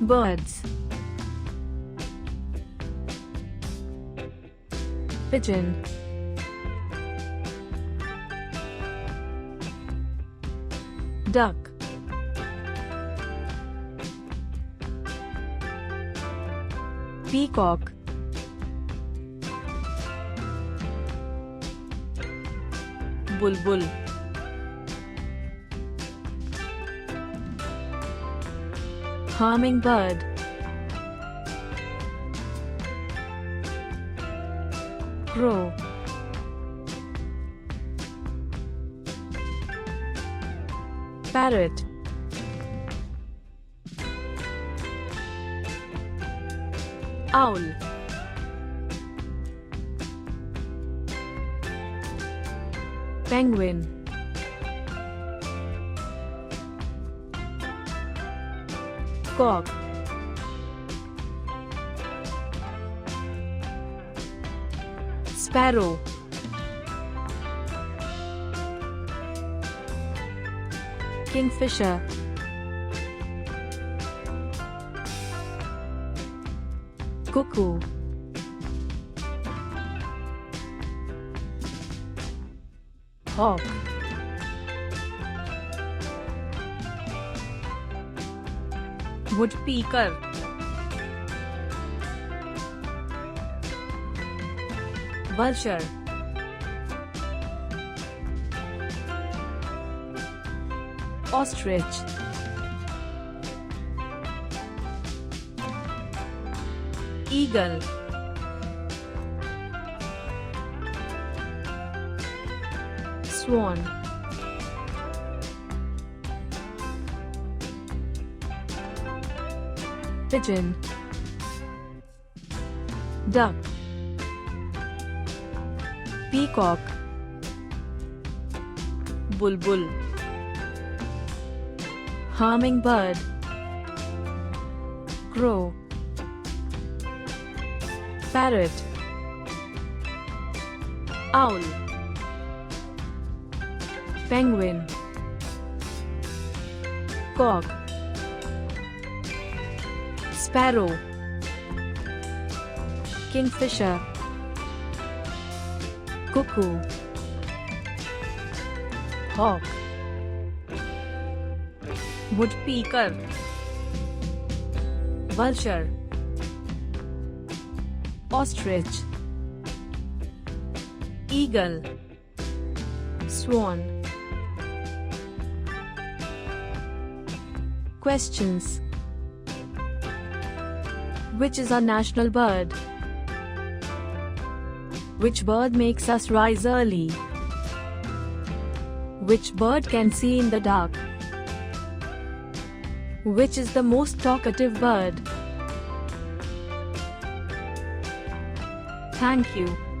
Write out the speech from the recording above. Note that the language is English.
Birds. Pigeon. Duck. Peacock. Bulbul. Hummingbird. Crow. Parrot. Owl. Penguin. Cock. Sparrow. Kingfisher. Cuckoo. Hawk. Woodpecker. Vulture. Ostrich. Eagle. Swan. Pigeon. Duck. Peacock. Bulbul. Hummingbird. Crow. Parrot. Owl. Penguin. Cock. Sparrow. Kingfisher. Cuckoo. Hawk. Woodpecker. Vulture. Ostrich. Eagle. Swan. Questions. Which is our national bird? Which bird makes us rise early? Which bird can see in the dark? Which is the most talkative bird? Thank you.